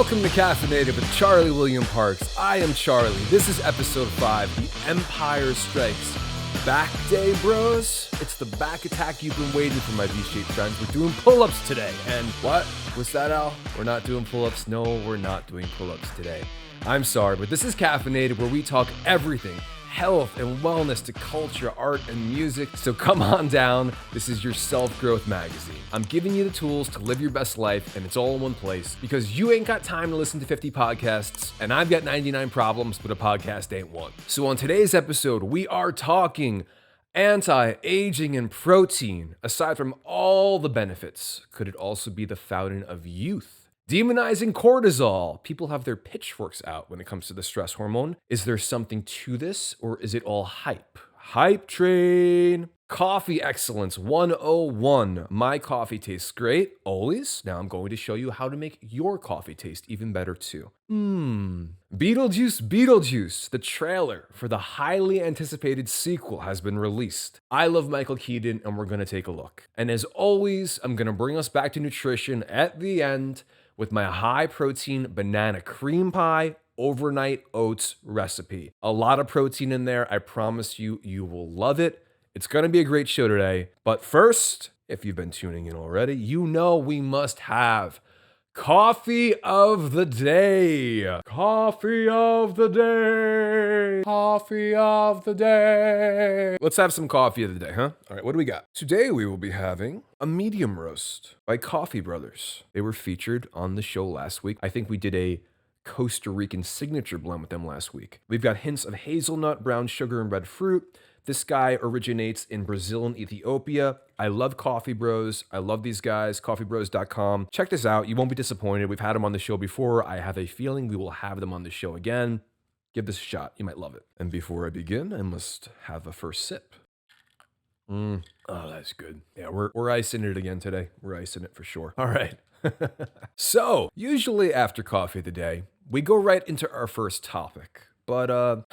Welcome to Caffeinated with Charlie William Parks. I am Charlie. This is episode 5, The Empire Strikes Back Day, bros. It's the back attack you've been waiting for, my V-shaped friends. We're doing pull-ups today. And what? What's that, Al? We're not doing pull-ups? No, we're not doing pull-ups today. I'm sorry, but this is Caffeinated, where we talk everything health and wellness to culture, art, and music. So come on down. This is your self-growth magazine. I'm giving you the tools to live your best life, and it's all in one place because you ain't got time to listen to 50 podcasts, and I've got 99 problems, but a podcast ain't one. So on today's episode, we are talking anti-aging and protein. Aside from all the benefits, could it also be the fountain of youth? Demonizing cortisol. People have their pitchforks out when it comes to the stress hormone. Is there something to this, or is it all hype? Hype train. Coffee excellence 101. My coffee tastes great, always. Now I'm going to show you how to make your coffee taste even better too. Beetlejuice Beetlejuice. The trailer for the highly anticipated sequel has been released. I love Michael Keaton, and we're going to take a look. And as always, I'm going to bring us back to nutrition at the end with my high-protein banana cream pie overnight oats recipe. A lot of protein in there. I promise you, you will love it. It's going to be a great show today. But first, if you've been tuning in already, you know we must have coffee of the day. Coffee of the day. Coffee of the day. Let's have some coffee of the day, huh? All right, what do we got? Today we will be having a medium roast by Coffee Brothers. They were featured on the show last week. I think we did a Costa Rican signature blend with them last week. We've got hints of hazelnut, brown sugar, and red fruit. This guy originates in Brazil and Ethiopia. I love Coffee Bros. I love these guys, coffeebros.com. Check this out. You won't be disappointed. We've had them on the show before. I have a feeling we will have them on the show again. Give this a shot. You might love it. And before I begin, I must have a first sip. Oh, that's good. Yeah, we're icing it again today. We're icing it for sure. All right. So, usually after coffee of the day, we go right into our first topic. But,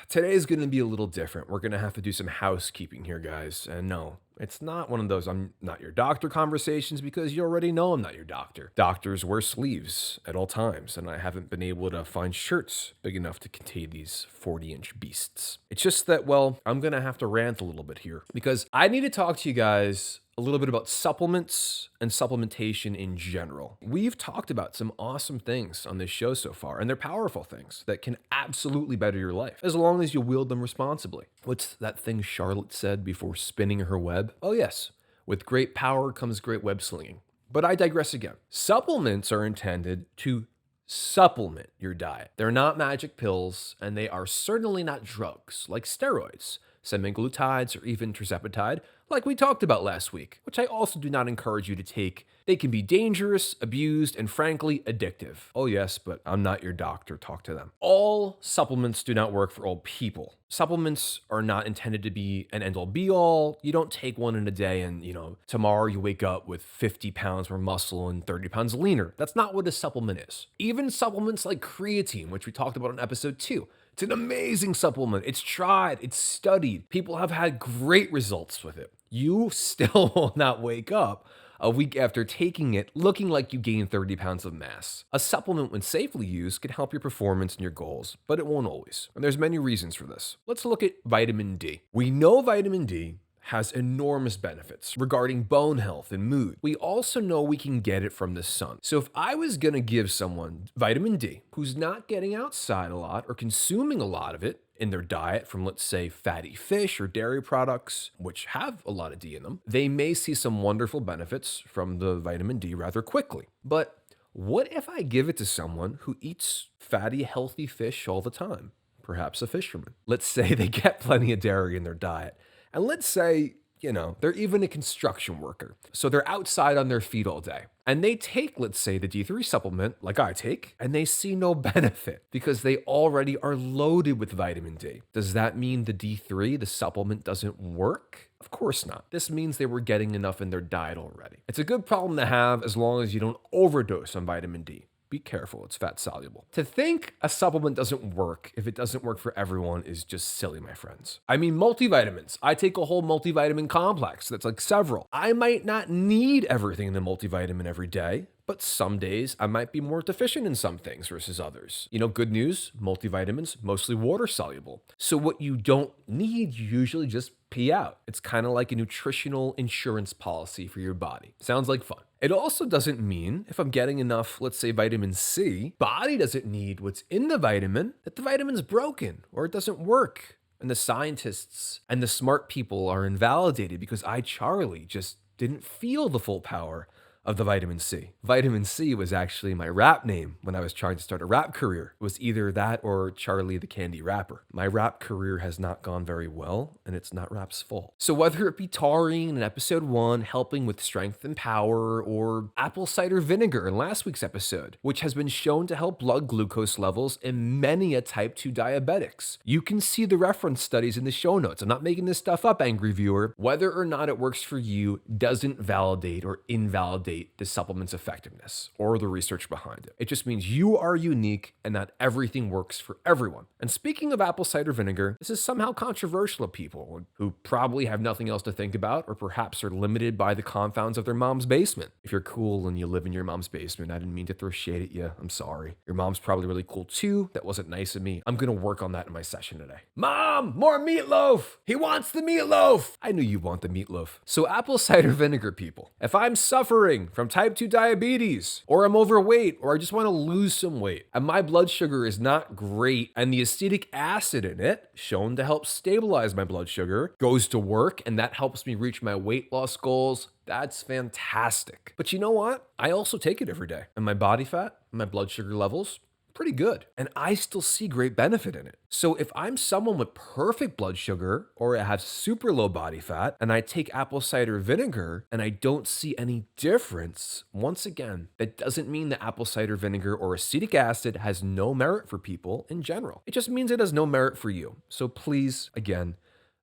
today's going to be a little different. We're going to have to do some housekeeping here, guys. And no, it's not one of those I'm not your doctor conversations because you already know I'm not your doctor. Doctors wear sleeves at all times, and I haven't been able to find shirts big enough to contain these 40-inch beasts. It's just that, well, I'm going to have to rant a little bit here because I need to talk to you guys a little bit about supplements and supplementation in general. We've talked about some awesome things on this show so far, and they're powerful things that can absolutely better your life, as long as you wield them responsibly. What's that thing Charlotte said before spinning her web? Oh yes, with great power comes great web slinging. But I digress again. Supplements are intended to supplement your diet. They're not magic pills, and they are certainly not drugs like steroids, semaglutides, or even tirzepatide, like we talked about last week, which I also do not encourage you to take. They can be dangerous, abused, and frankly, addictive. Oh yes, but I'm not your doctor. Talk to them. All supplements do not work for all people. Supplements are not intended to be an end-all be-all. You don't take one in a day and, tomorrow you wake up with 50 pounds more muscle and 30 pounds leaner. That's not what a supplement is. Even supplements like creatine, which we talked about in episode 2, it's an amazing supplement. It's tried, it's studied. People have had great results with it. You still will not wake up a week after taking it looking like you gained 30 pounds of mass. A supplement, when safely used, can help your performance and your goals, but it won't always. And there's many reasons for this. Let's look at vitamin D. We know vitamin D has enormous benefits regarding bone health and mood. We also know we can get it from the sun. So if I was gonna give someone vitamin D who's not getting outside a lot or consuming a lot of it in their diet from, let's say, fatty fish or dairy products, which have a lot of D in them, they may see some wonderful benefits from the vitamin D rather quickly. But what if I give it to someone who eats fatty, healthy fish all the time? Perhaps a fisherman. Let's say they get plenty of dairy in their diet. And let's say, they're even a construction worker. So they're outside on their feet all day. And they take, let's say, the D3 supplement, like I take, and they see no benefit because they already are loaded with vitamin D. Does that mean the D3, the supplement, doesn't work? Of course not. This means they were getting enough in their diet already. It's a good problem to have as long as you don't overdose on vitamin D. Be careful, it's fat soluble. To think a supplement doesn't work if it doesn't work for everyone is just silly, my friends. I mean, multivitamins. I take a whole multivitamin complex that's like several. I might not need everything in the multivitamin every day, But some days I might be more deficient in some things versus others. Good news, multivitamins, mostly water soluble. So what you don't need, you usually just pee out. It's kind of like a nutritional insurance policy for your body. Sounds like fun. It also doesn't mean if I'm getting enough, let's say vitamin C, body doesn't need what's in the vitamin, that the vitamin's broken or it doesn't work. And the scientists and the smart people are invalidated because I, Charlie, just didn't feel the full power of the vitamin C. Vitamin C was actually my rap name when I was trying to start a rap career. It was either that or Charlie the Candy Rapper. My rap career has not gone very well, and it's not rap's fault. So whether it be taurine in episode 1, helping with strength and power, or apple cider vinegar in last week's episode, which has been shown to help blood glucose levels in many a type 2 diabetics. You can see the reference studies in the show notes. I'm not making this stuff up, angry viewer. Whether or not it works for you doesn't validate or invalidate the supplement's effectiveness or the research behind it. It just means you are unique and not everything works for everyone. And speaking of apple cider vinegar, this is somehow controversial to people who probably have nothing else to think about or perhaps are limited by the confounds of their mom's basement. If you're cool and you live in your mom's basement, I didn't mean to throw shade at you. I'm sorry. Your mom's probably really cool too. That wasn't nice of me. I'm going to work on that in my session today. Mom, more meatloaf. He wants the meatloaf. I knew you want the meatloaf. So apple cider vinegar people, if I'm suffering from type 2 diabetes, or I'm overweight, or I just want to lose some weight, and my blood sugar is not great, and the acetic acid in it, shown to help stabilize my blood sugar, goes to work, and that helps me reach my weight loss goals, that's fantastic. But you know what? I also take it every day, and my body fat, and my blood sugar levels, pretty good. And I still see great benefit in it. So if I'm someone with perfect blood sugar or I have super low body fat and I take apple cider vinegar and I don't see any difference, once again, that doesn't mean that apple cider vinegar or acetic acid has no merit for people in general. It just means it has no merit for you. So please, again,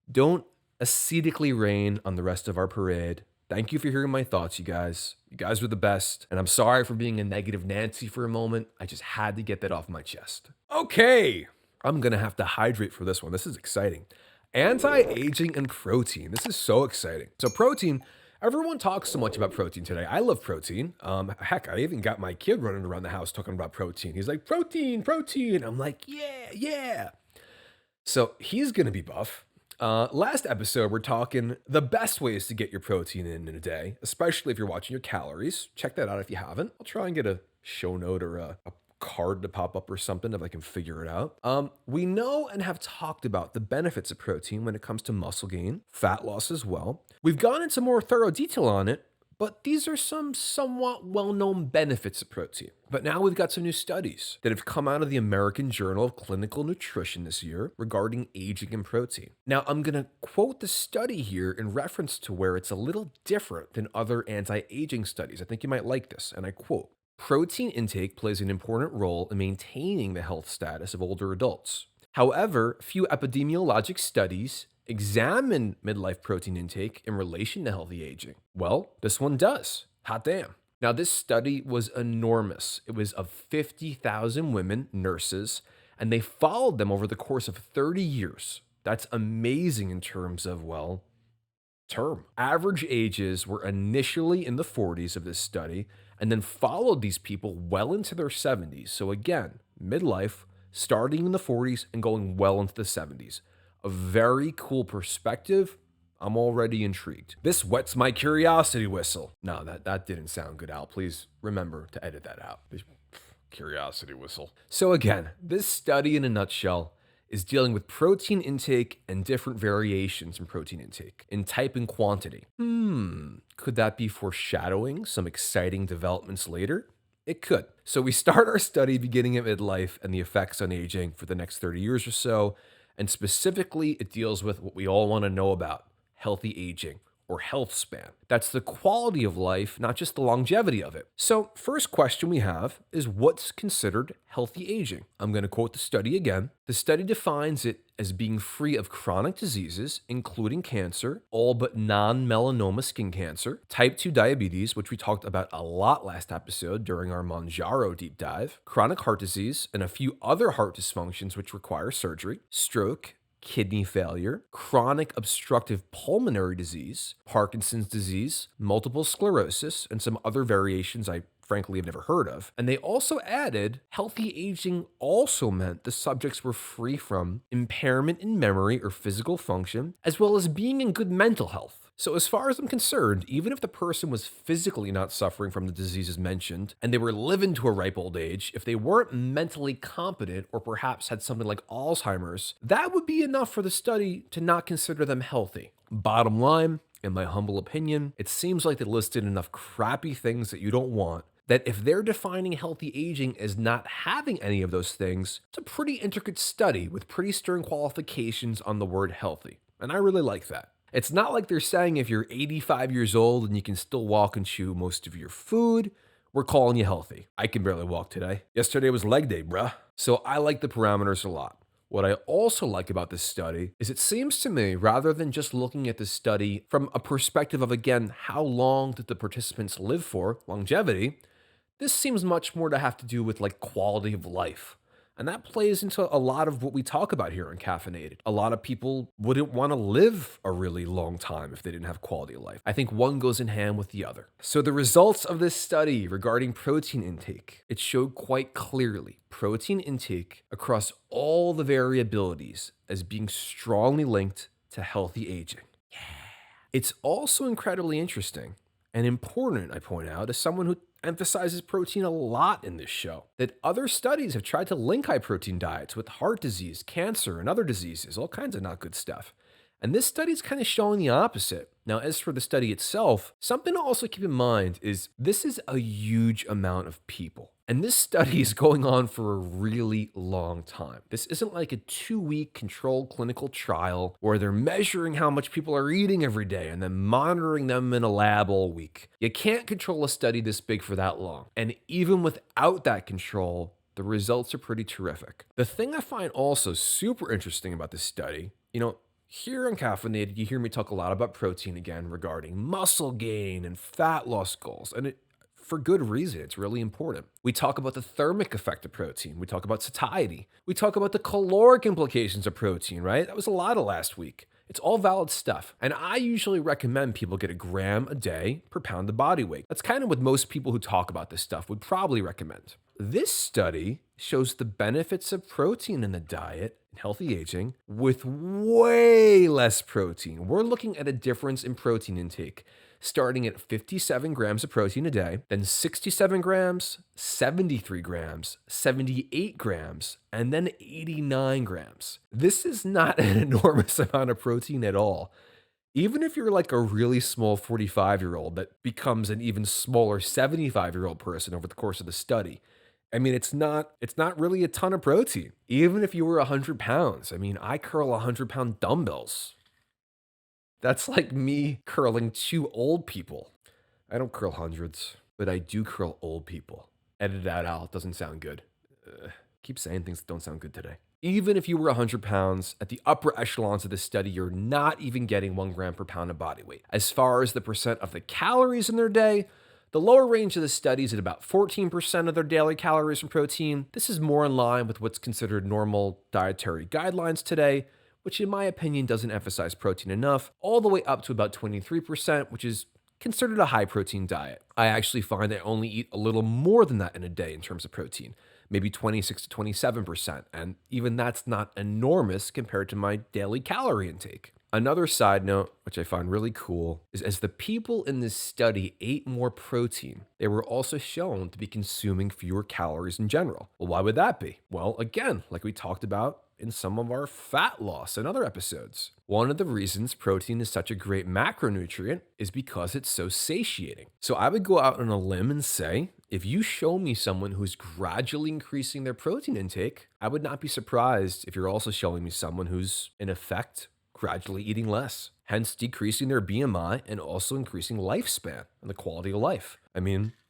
don't acetically rain on the rest of our parade. Thank you for hearing my thoughts, you guys. You guys were the best. And I'm sorry for being a negative Nancy for a moment. I just had to get that off my chest. Okay, I'm going to have to hydrate for this one. This is exciting. Anti-aging and protein. This is so exciting. So protein, everyone talks so much about protein today. I love protein. Heck, I even got my kid running around the house talking about protein. He's like, protein, protein. I'm like, yeah. So he's going to be buff. Last episode, we're talking the best ways to get your protein in a day, especially if you're watching your calories. Check that out if you haven't. I'll try and get a show note or a card to pop up or something if I can figure it out. We know and have talked about the benefits of protein when it comes to muscle gain, fat loss as well. We've gone into more thorough detail on it, but these are some somewhat well-known benefits of protein. But now we've got some new studies that have come out of the American Journal of Clinical Nutrition this year regarding aging and protein. Now, I'm going to quote the study here in reference to where it's a little different than other anti-aging studies. I think you might like this, and I quote, "Protein intake plays an important role in maintaining the health status of older adults. However, few epidemiologic studies examine midlife protein intake in relation to healthy aging." Well, this one does. Hot damn. Now, this study was enormous. It was of 50,000 women, nurses, and they followed them over the course of 30 years. That's amazing in terms of, term. Average ages were initially in the 40s of this study, and then followed these people well into their 70s. So again, midlife, starting in the 40s and going well into the 70s. A very cool perspective. I'm already intrigued. This whets my curiosity whistle. No, that didn't sound good, Al. Please remember to edit that out. Curiosity whistle. So again, this study in a nutshell is dealing with protein intake and different variations in protein intake in type and quantity. Could that be foreshadowing some exciting developments later? It could. So we start our study beginning at midlife and the effects on aging for the next 30 years or so. And specifically, it deals with what we all want to know about, healthy aging or health span. That's the quality of life, not just the longevity of it. So first question we have is what's considered healthy aging? I'm going to quote the study again. The study defines it as being free of chronic diseases, including cancer, all but non-melanoma skin cancer, type 2 diabetes, which we talked about a lot last episode during our Monjaro deep dive, chronic heart disease, and a few other heart dysfunctions which require surgery, stroke, kidney failure, chronic obstructive pulmonary disease, Parkinson's disease, multiple sclerosis, and some other variations I frankly have never heard of. And they also added healthy aging also meant the subjects were free from impairment in memory or physical function, as well as being in good mental health. So as far as I'm concerned, even if the person was physically not suffering from the diseases mentioned, and they were living to a ripe old age, if they weren't mentally competent or perhaps had something like Alzheimer's, that would be enough for the study to not consider them healthy. Bottom line, in my humble opinion, it seems like they listed enough crappy things that you don't want that if they're defining healthy aging as not having any of those things, it's a pretty intricate study with pretty stern qualifications on the word healthy. And I really like that. It's not like they're saying if you're 85 years old and you can still walk and chew most of your food, we're calling you healthy. I can barely walk today. Yesterday was leg day, bruh. So I like the parameters a lot. What I also like about this study is it seems to me, rather than just looking at this study from a perspective of, again, how long did the participants live for, longevity, this seems much more to have to do with like quality of life. And that plays into a lot of what we talk about here on Caffeinated. A lot of people wouldn't want to live a really long time if they didn't have quality of life. I think one goes in hand with the other. So the results of this study regarding protein intake, it showed quite clearly protein intake across all the variabilities as being strongly linked to healthy aging. Yeah. It's also incredibly interesting and important, I point out, as someone who emphasizes protein a lot in this show, that other studies have tried to link high protein diets with heart disease, cancer, and other diseases, all kinds of not good stuff. And this study is kind of showing the opposite. Now, as for the study itself, something to also keep in mind is this is a huge amount of people. And this study is going on for a really long time. This isn't like a 2-week controlled clinical trial where they're measuring how much people are eating every day and then monitoring them in a lab all week. You can't control a study this big for that long. And even without that control, the results are pretty terrific. The thing I find also super interesting about this study, here on Caffeinated, you hear me talk a lot about protein again regarding muscle gain and fat loss goals. And for good reason, it's really important. We talk about the thermic effect of protein. We talk about satiety. We talk about the caloric implications of protein, right? That was a lot of last week. It's all valid stuff. And I usually recommend people get 1 gram a day per pound of body weight. That's kind of what most people who talk about this stuff would probably recommend. This study shows the benefits of protein in the diet and healthy aging with way less protein. We're looking at a difference in protein intake starting at 57 grams of protein a day, then 67 grams, 73 grams, 78 grams, and then 89 grams. This is not an enormous amount of protein at all. Even if you're like a really small 45-year-old that becomes an even smaller 75-year-old person over the course of the study, I mean, it's not really a ton of protein. Even if you were 100 pounds, I curl 100-pound dumbbells. That's like me curling 2 old people. I don't curl hundreds, but I do curl old people. Edit that out. Doesn't sound good. Keep saying things that don't sound good today. Even if you were 100 pounds, at the upper echelons of this study, you're not even getting 1 gram per pound of body weight. As far as the percent of the calories in their day, the lower range of the study is at about 14% of their daily calories from protein. This is more in line with what's considered normal dietary guidelines today, which in my opinion doesn't emphasize protein enough, all the way up to about 23%, which is considered a high protein diet. I actually find I only eat a little more than that in a day in terms of protein, maybe 26 to 27%, and even that's not enormous compared to my daily calorie intake. Another side note, which I find really cool, is as the people in this study ate more protein, they were also shown to be consuming fewer calories in general. Well, why would that be? Well, again, like we talked about in some of our fat loss and other episodes. One of the reasons protein is such a great macronutrient is because it's so satiating. So I would go out on a limb and say, if you show me someone who's gradually increasing their protein intake, I would not be surprised if you're also showing me someone who's, in effect, gradually eating less, hence decreasing their BMI and also increasing lifespan and the quality of life.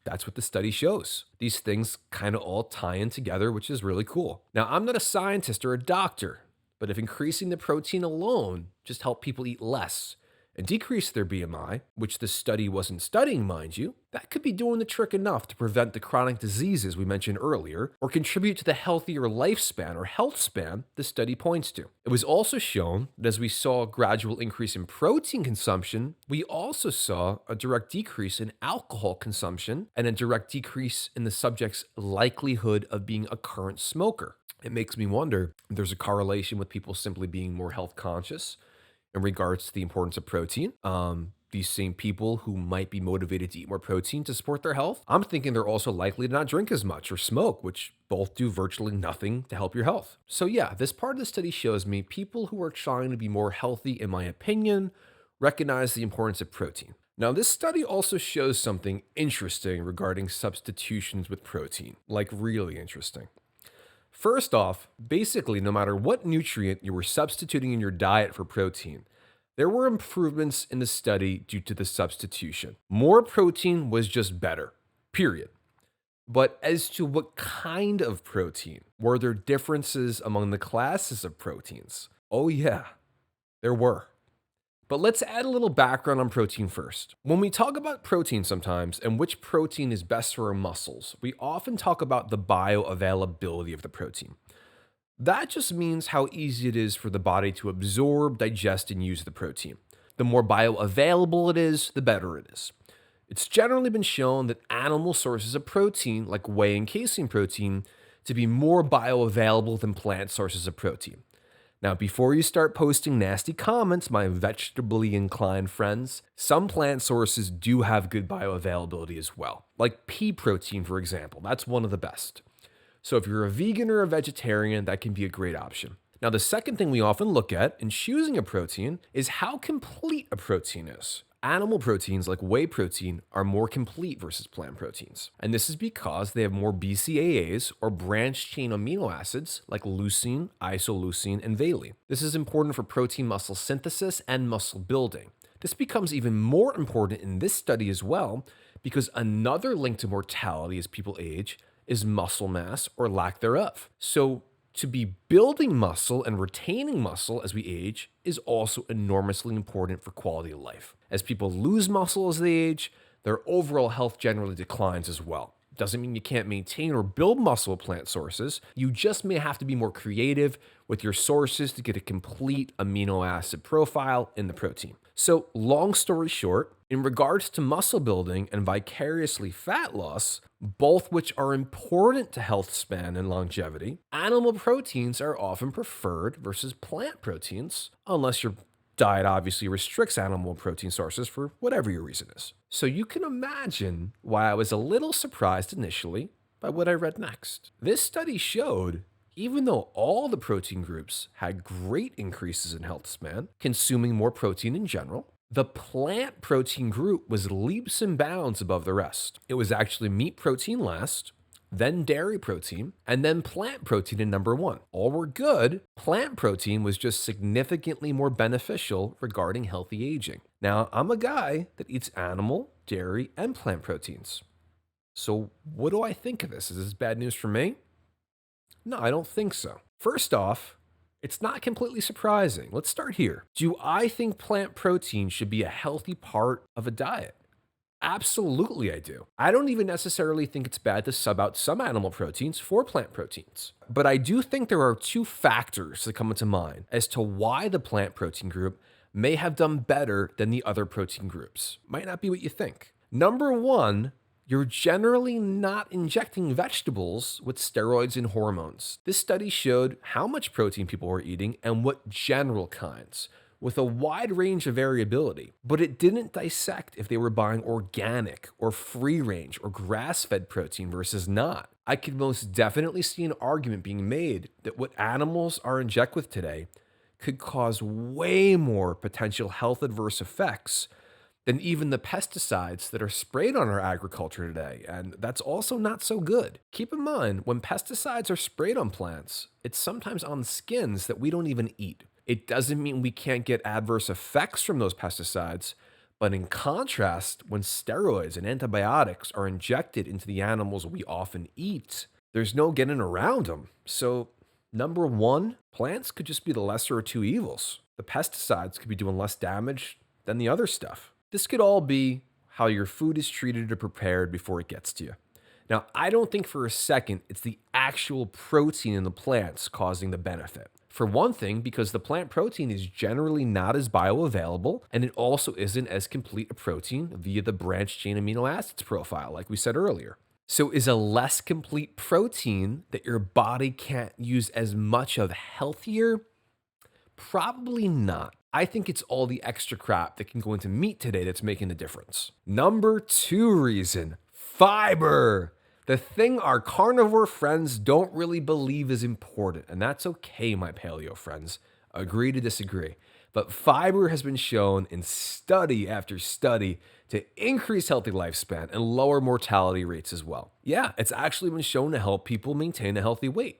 That's what the study shows. These things kind of all tie in together, which is really cool. Now, I'm not a scientist or a doctor, but if increasing the protein alone just helped people eat less, and decrease their BMI, which the study wasn't studying, mind you, that could be doing the trick enough to prevent the chronic diseases we mentioned earlier or contribute to the healthier lifespan or health span the study points to. It was also shown that as we saw a gradual increase in protein consumption, we also saw a direct decrease in alcohol consumption and a direct decrease in the subject's likelihood of being a current smoker. It makes me wonder if there's a correlation with people simply being more health conscious in regards to the importance of protein. These same people who might be motivated to eat more protein to support their health, I'm thinking they're also likely to not drink as much or smoke, which both do virtually nothing to help your health. So yeah, this part of the study shows me people who are trying to be more healthy, in my opinion, recognize the importance of protein. Now, this study also shows something interesting regarding substitutions with protein, like really interesting. First off, basically, no matter what nutrient you were substituting in your diet for protein, there were improvements in the study due to the substitution. More protein was just better, period. But as to what kind of protein, were there differences among the classes of proteins? Oh, yeah, there were. But let's add a little background on protein first. When we talk about protein sometimes and which protein is best for our muscles, we often talk about the bioavailability of the protein. That just means how easy it is for the body to absorb, digest, and use the protein. The more bioavailable it is, the better it is. It's generally been shown that animal sources of protein, like whey and casein protein, to be more bioavailable than plant sources of protein. Now, before you start posting nasty comments, my vegetably inclined friends, some plant sources do have good bioavailability as well. Like pea protein, for example, that's one of the best. So if you're a vegan or a vegetarian, that can be a great option. Now, the second thing we often look at in choosing a protein is how complete a protein is. Animal proteins like whey protein are more complete versus plant proteins. And this is because they have more BCAAs or branched chain amino acids like leucine, isoleucine, and valine. This is important for protein muscle synthesis and muscle building. This becomes even more important in this study as well because another link to mortality as people age is muscle mass or lack thereof. So to be building muscle and retaining muscle as we age is also enormously important for quality of life. As people lose muscle as they age, their overall health generally declines as well. Doesn't mean you can't maintain or build muscle with plant sources. You just may have to be more creative with your sources to get a complete amino acid profile in the protein. So, long story short, in regards to muscle building and vicariously fat loss, both which are important to health span and longevity, animal proteins are often preferred versus plant proteins, unless your diet obviously restricts animal protein sources for whatever your reason is. So you can imagine why I was a little surprised initially by what I read next. This study showed even though all the protein groups had great increases in health span, consuming more protein in general, the plant protein group was leaps and bounds above the rest. It was actually meat protein last, then dairy protein, and then plant protein in number one. All were good. Plant protein was just significantly more beneficial regarding healthy aging. Now, I'm a guy that eats animal, dairy, and plant proteins. So what do I think of this? Is this bad news for me? No, I don't think so. First off, it's not completely surprising. Let's start here. Do I think plant protein should be a healthy part of a diet? Absolutely, I do. I don't even necessarily think it's bad to sub out some animal proteins for plant proteins. But I do think there are two factors that come into mind as to why the plant protein group may have done better than the other protein groups. Might not be what you think. Number one, you're generally not injecting vegetables with steroids and hormones. This study showed how much protein people were eating and what general kinds, with a wide range of variability, but it didn't dissect if they were buying organic or free range or grass-fed protein versus not. I could most definitely see an argument being made that what animals are injected with today could cause way more potential health adverse effects than even the pesticides that are sprayed on our agriculture today, and that's also not so good. Keep in mind, when pesticides are sprayed on plants, it's sometimes on skins that we don't even eat. It doesn't mean we can't get adverse effects from those pesticides, but in contrast, when steroids and antibiotics are injected into the animals we often eat, there's no getting around them. So, number one, plants could just be the lesser of two evils. The pesticides could be doing less damage than the other stuff. This could all be how your food is treated or prepared before it gets to you. Now, I don't think for a second it's the actual protein in the plants causing the benefit. For one thing, because the plant protein is generally not as bioavailable, and it also isn't as complete a protein via the branched chain amino acids profile, like we said earlier. So, is a less complete protein that your body can't use as much of healthier? Probably not. I think it's all the extra crap that can go into meat today that's making the difference. Number 2 reason, fiber. The thing our carnivore friends don't really believe is important, and that's okay, my paleo friends. Agree to disagree. But fiber has been shown in study after study to increase healthy lifespan and lower mortality rates as well. Yeah, it's actually been shown to help people maintain a healthy weight.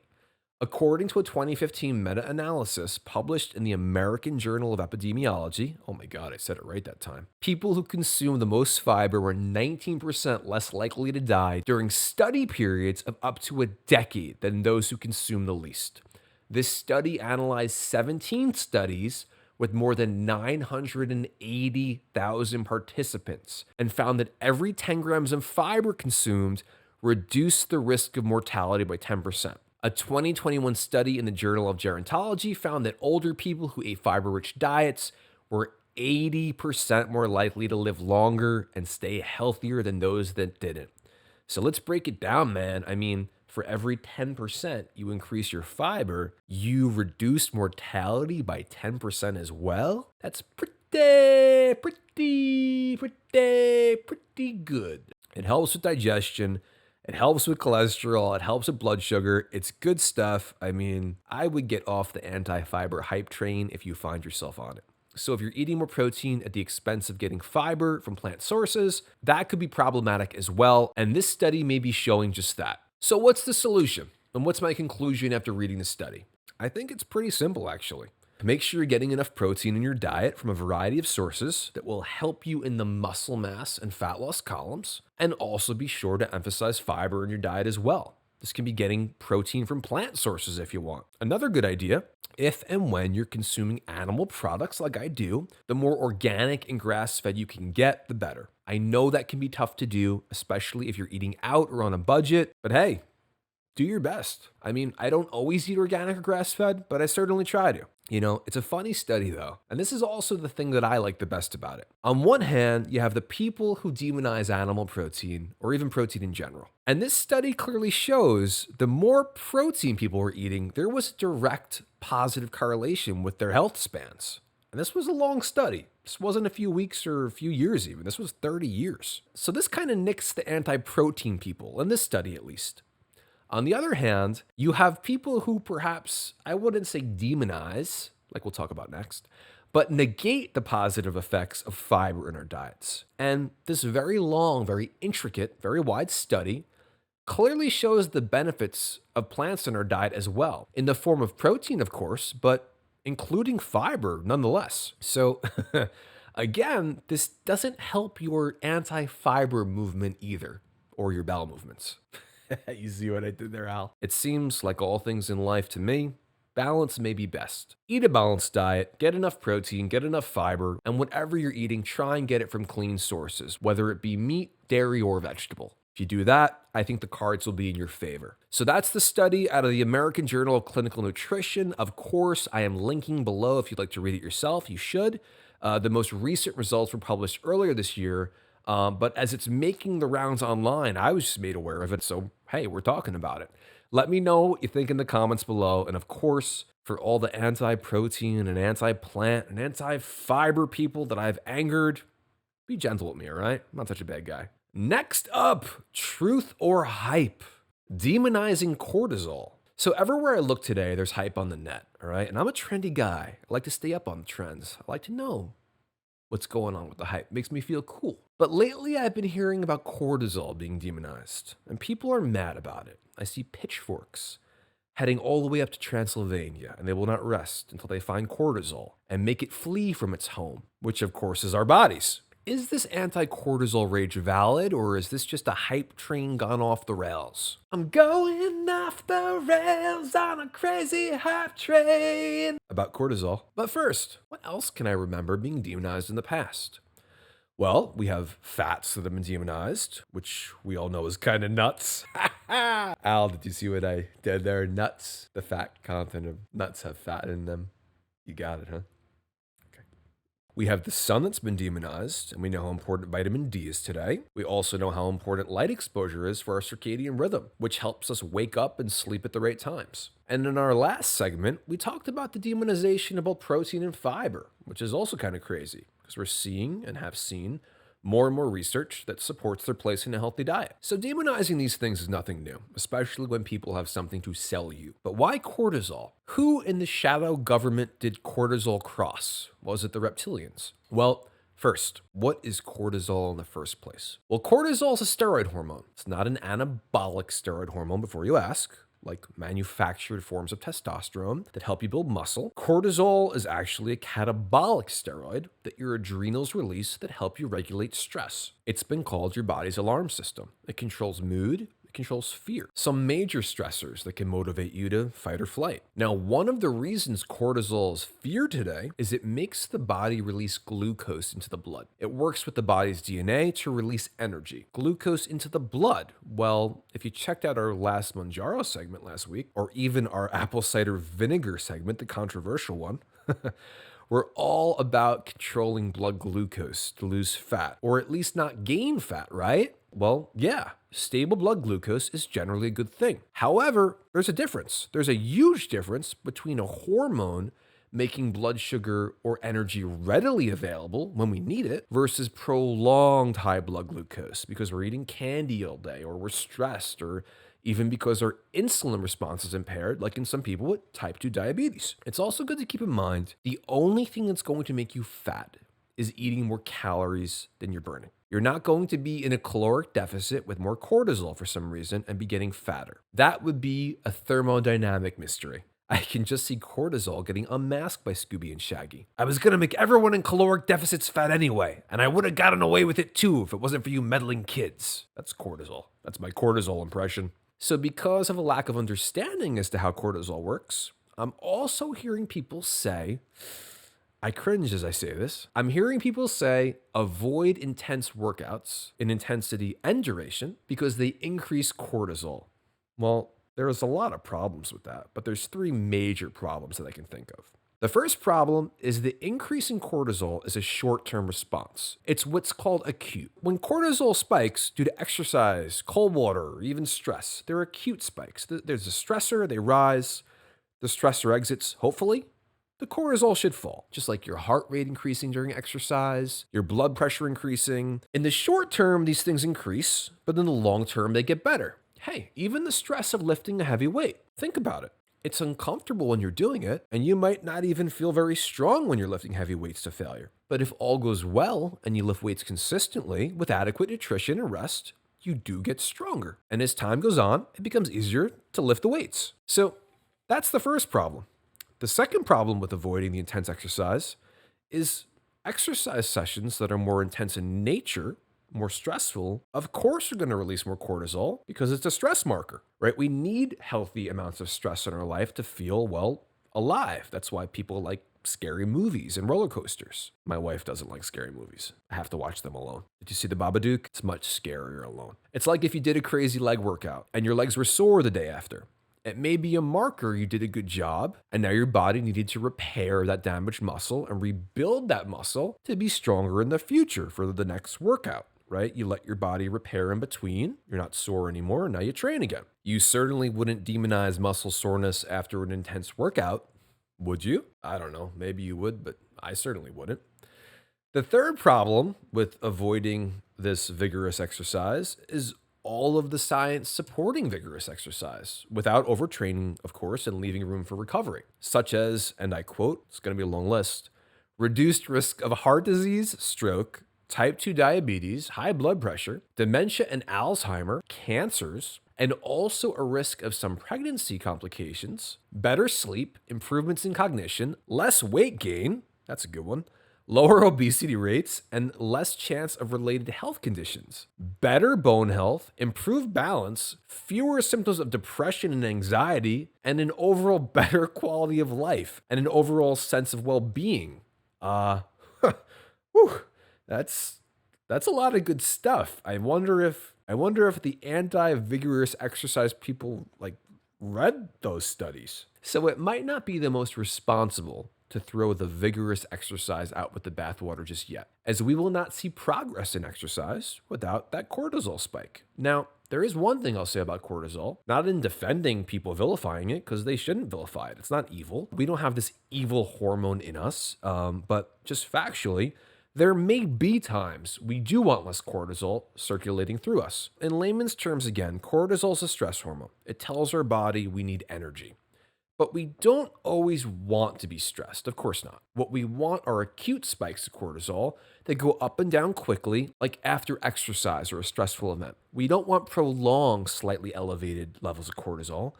According to a 2015 meta-analysis published in the American Journal of Epidemiology, oh my God, I said it right that time, people who consume the most fiber were 19% less likely to die during study periods of up to a decade than those who consume the least. This study analyzed 17 studies with more than 980,000 participants and found that every 10 grams of fiber consumed reduced the risk of mortality by 10%. A 2021 study in the Journal of Gerontology found that older people who ate fiber-rich diets were 80% more likely to live longer and stay healthier than those that didn't. So let's break it down, man. I mean, for every 10% you increase your fiber, you reduce mortality by 10% as well. That's pretty good. It helps with digestion. It helps with cholesterol. It helps with blood sugar. It's good stuff. I mean, I would get off the anti-fiber hype train if you find yourself on it. So if you're eating more protein at the expense of getting fiber from plant sources, that could be problematic as well. And this study may be showing just that. So what's the solution? And what's my conclusion after reading the study? I think it's pretty simple, actually. Make sure you're getting enough protein in your diet from a variety of sources that will help you in the muscle mass and fat loss columns, and also be sure to emphasize fiber in your diet as well. This can be getting protein from plant sources if you want. Another good idea, if and when you're consuming animal products like I do, the more organic and grass-fed you can get, the better. I know that can be tough to do, especially if you're eating out or on a budget, but hey, do your best. I mean, I don't always eat organic or grass-fed, but I certainly try to. You know, it's a funny study though, and this is also the thing that I like the best about it. On one hand, you have the people who demonize animal protein, or even protein in general. And this study clearly shows the more protein people were eating, there was a direct positive correlation with their health spans. And this was a long study. This wasn't a few weeks or a few years even. This was 30 years. So this kind of nicks the anti-protein people, in this study at least. On the other hand, you have people who perhaps, I wouldn't say demonize, like we'll talk about next, but negate the positive effects of fiber in our diets. And this very long, very intricate, very wide study clearly shows the benefits of plants in our diet as well, in the form of protein, of course, but including fiber nonetheless. So again, this doesn't help your anti-fiber movement either, or your bowel movements. You see what I did there, Al? It seems like all things in life to me, balance may be best. Eat a balanced diet, get enough protein, get enough fiber, and whatever you're eating, try and get it from clean sources, whether it be meat, dairy, or vegetable. If you do that, I think the cards will be in your favor. So that's the study out of the American Journal of Clinical Nutrition. Of course, I am linking below if you'd like to read it yourself. You should. The most recent results were published earlier this year. But as it's making the rounds online, I was just made aware of it. So, hey, we're talking about it. Let me know what you think in the comments below. And of course, for all the anti-protein and anti-plant and anti-fiber people that I've angered, be gentle with me, all right? I'm not such a bad guy. Next up, truth or hype? Demonizing cortisol. So everywhere I look today, there's hype on the net, all right? And I'm a trendy guy. I like to stay up on the trends. I like to know what's going on with the hype. It makes me feel cool. But lately I've been hearing about cortisol being demonized, and people are mad about it. I see pitchforks heading all the way up to Transylvania, and they will not rest until they find cortisol and make it flee from its home, which of course is our bodies. Is this anti-cortisol rage valid, or is this just a hype train gone off the rails? I'm going off the rails on a crazy hype train about cortisol. But first, what else can I remember being demonized in the past? Well, we have fats that have been demonized, which we all know is kind of nuts. Al, did you see what I did there? Nuts. The fat content of nuts have fat in them. You got it, huh? We have the sun that's been demonized, and we know how important vitamin D is today. We also know how important light exposure is for our circadian rhythm, which helps us wake up and sleep at the right times. And in our last segment, we talked about the demonization of both protein and fiber, which is also kind of crazy, because we're seeing and have seen more and more research that supports their place in a healthy diet. So demonizing these things is nothing new, especially when people have something to sell you. But why cortisol? Who in the shadow government did cortisol cross? Was it the reptilians? Well, first, what is cortisol in the first place? Well, cortisol is a steroid hormone. It's not an anabolic steroid hormone before you ask, like manufactured forms of testosterone that help you build muscle. Cortisol is actually a catabolic steroid that your adrenals release that help you regulate stress. It's been called your body's alarm system. It controls mood, it controls fear, some major stressors that can motivate you to fight or flight. Now, one of the reasons cortisol is feared today is it makes the body release glucose into the blood. It works with the body's DNA to release energy. Glucose into the blood. Well, if you checked out our last Manjaro segment last week, or even our apple cider vinegar segment, the controversial one, we're all about controlling blood glucose to lose fat, or at least not gain fat, right? Well, yeah, stable blood glucose is generally a good thing. However, there's a difference. There's a huge difference between a hormone making blood sugar or energy readily available when we need it versus prolonged high blood glucose because we're eating candy all day, or we're stressed, or even because our insulin response is impaired, like in some people with type 2 diabetes. It's also good to keep in mind the only thing that's going to make you fat is eating more calories than you're burning. You're not going to be in a caloric deficit with more cortisol for some reason and be getting fatter. That would be a thermodynamic mystery. I can just see cortisol getting unmasked by Scooby and Shaggy. I was gonna make everyone in caloric deficits fat anyway, and I would have gotten away with it too if it wasn't for you meddling kids. That's cortisol. That's my cortisol impression. So because of a lack of understanding as to how cortisol works, I'm also hearing people say, I cringe as I say this, I'm hearing people say avoid intense workouts in intensity and duration because they increase cortisol. Well, there's a lot of problems with that, but there's three major problems that I can think of. The first problem is the increase in cortisol is a short-term response. It's what's called acute. When cortisol spikes due to exercise, cold water, or even stress, they're acute spikes. There's a stressor, they rise, the stressor exits, hopefully, the cortisol should fall, just like your heart rate increasing during exercise, your blood pressure increasing. In the short term, these things increase, but in the long term, they get better. Hey, even the stress of lifting a heavy weight, think about it. It's uncomfortable when you're doing it, and you might not even feel very strong when you're lifting heavy weights to failure. But if all goes well and you lift weights consistently with adequate nutrition and rest, you do get stronger. And as time goes on, it becomes easier to lift the weights. So that's the first problem. The second problem with avoiding the intense exercise is exercise sessions that are more intense in nature, more stressful, of course are going to release more cortisol because it's a stress marker, right? We need healthy amounts of stress in our life to feel, well, alive. That's why people like scary movies and roller coasters. My wife doesn't like scary movies. I have to watch them alone. Did you see The Babadook? It's much scarier alone. It's like if you did a crazy leg workout and your legs were sore the day after. It may be a marker you did a good job, and now your body needed to repair that damaged muscle and rebuild that muscle to be stronger in the future for the next workout, right? You let your body repair in between. You're not sore anymore, and now you train again. You certainly wouldn't demonize muscle soreness after an intense workout, would you? I don't know. Maybe you would, but I certainly wouldn't. The third problem with avoiding this vigorous exercise is all of the science supporting vigorous exercise without overtraining, of course, and leaving room for recovery, such as, and I quote, it's going to be a long list, reduced risk of heart disease, stroke, type 2 diabetes, high blood pressure, dementia and Alzheimer, cancers, and also a risk of some pregnancy complications, better sleep, improvements in cognition, less weight gain, that's a good one, lower obesity rates, and less chance of related health conditions. Better bone health, improved balance, fewer symptoms of depression and anxiety, and an overall better quality of life and an overall sense of well-being. Whew, that's that's a lot of good stuff. I wonder if the anti-vigorous exercise people like read those studies. So it might not be the most responsible to throw the vigorous exercise out with the bathwater just yet, as we will not see progress in exercise without that cortisol spike. Now, there is one thing I'll say about cortisol, not in defending people vilifying it, because they shouldn't vilify it. It's not evil. We don't have this evil hormone in us, but just factually, there may be times we do want less cortisol circulating through us. In layman's terms, again, cortisol is a stress hormone. It tells our body we need energy. But we don't always want to be stressed, of course not. What we want are acute spikes of cortisol that go up and down quickly, like after exercise or a stressful event. We don't want prolonged, slightly elevated levels of cortisol.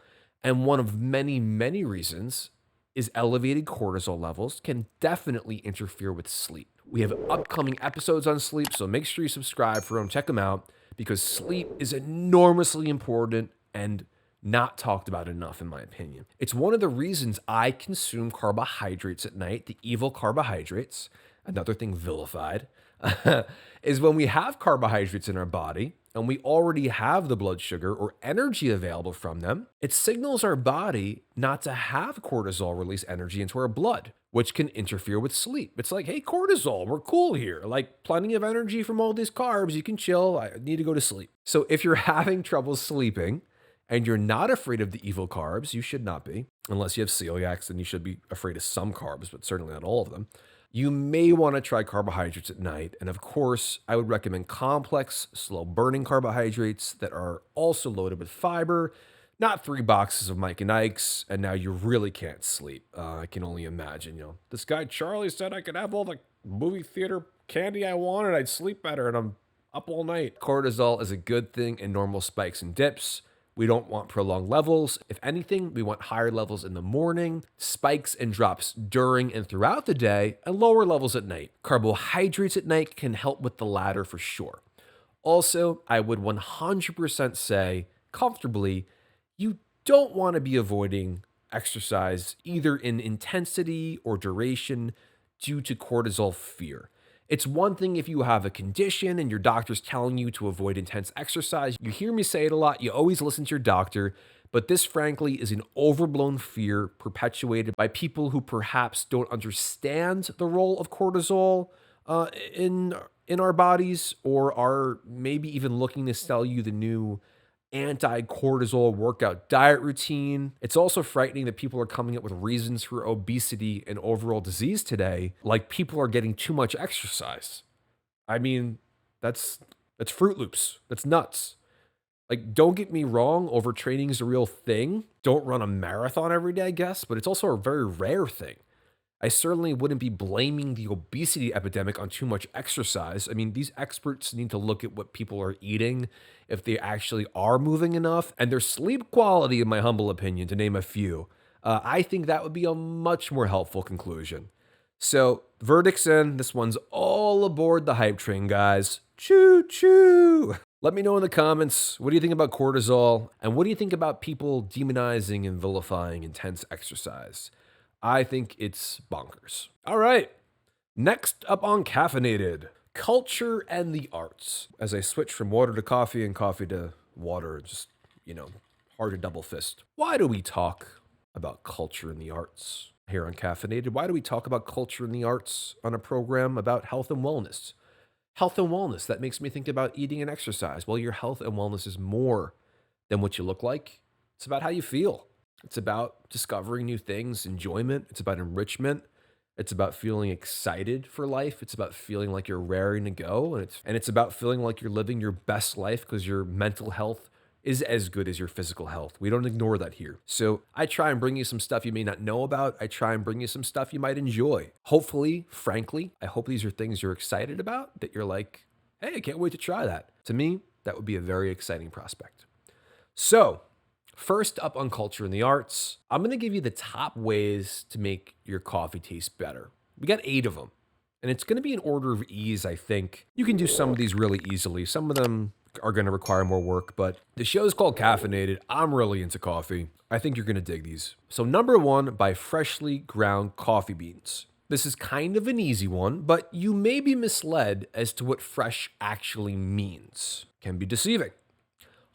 And one of many, many reasons is elevated cortisol levels can definitely interfere with sleep. We have upcoming episodes on sleep, so make sure you subscribe for them, check them out, because sleep is enormously important and not talked about enough, in my opinion. It's one of the reasons I consume carbohydrates at night, the evil carbohydrates, another thing vilified, is when we have carbohydrates in our body and we already have the blood sugar or energy available from them, it signals our body not to have cortisol release energy into our blood, which can interfere with sleep. It's like, hey, cortisol, we're cool here. Like, plenty of energy from all these carbs. You can chill. I need to go to sleep. So if you're having trouble sleeping and you're not afraid of the evil carbs, you should not be. Unless you have celiacs, then you should be afraid of some carbs, but certainly not all of them. You may want to try carbohydrates at night. And of course, I would recommend complex, slow burning carbohydrates that are also loaded with fiber, not 3 boxes of Mike and Ike's, and now you really can't sleep. I can only imagine, this guy Charlie said I could have all the movie theater candy I wanted, I'd sleep better, and I'm up all night. Cortisol is a good thing in normal spikes and dips. We don't want prolonged levels. If anything, we want higher levels in the morning, spikes and drops during and throughout the day, and lower levels at night. Carbohydrates at night can help with the latter for sure. Also, I would 100% say comfortably, you don't want to be avoiding exercise either in intensity or duration due to cortisol fear. It's one thing if you have a condition and your doctor's telling you to avoid intense exercise. You hear me say it a lot. You always listen to your doctor. But this, frankly, is an overblown fear perpetuated by people who perhaps don't understand the role of cortisol in our bodies, or are maybe even looking to sell you the new anti-cortisol workout diet routine. It's also frightening that people are coming up with reasons for obesity and overall disease today, like people are getting too much exercise. I mean, that's Fruit Loops. That's nuts. Like, don't get me wrong, overtraining is a real thing. Don't run a marathon every day, I guess, but it's also a very rare thing. I certainly wouldn't be blaming the obesity epidemic on too much exercise. I mean, these experts need to look at what people are eating, if they actually are moving enough, and their sleep quality, in my humble opinion, to name a few. I think that would be a much more helpful conclusion. So, verdict's in. This one's all aboard the hype train, guys. Choo choo! Let me know in the comments, what do you think about cortisol? And what do you think about people demonizing and vilifying intense exercise? I think it's bonkers. All right. Next up on Caffeinated, culture and the arts. As I switch from water to coffee and coffee to water, just, hard to double fist. Why do we talk about culture and the arts here on Caffeinated? Why do we talk about culture and the arts on a program about health and wellness? Health and wellness, that makes me think about eating and exercise. Well, your health and wellness is more than what you look like. It's about how you feel. It's about discovering new things, enjoyment. It's about enrichment. It's about feeling excited for life. It's about feeling like you're raring to go. And it's about feeling like you're living your best life because your mental health is as good as your physical health. We don't ignore that here. So I try and bring you some stuff you may not know about. I try and bring you some stuff you might enjoy. Hopefully, frankly, I hope these are things you're excited about, that you're like, hey, I can't wait to try that. To me, that would be a very exciting prospect. So, first up on culture and the arts, I'm going to give you the top ways to make your coffee taste better. We got 8 of them. And it's going to be in order of ease, I think. You can do some of these really easily. Some of them are going to require more work, but the show is called Caffeinated. I'm really into coffee. I think you're going to dig these. So number one, buy freshly ground coffee beans. This is kind of an easy one, but you may be misled as to what fresh actually means. Can be deceiving.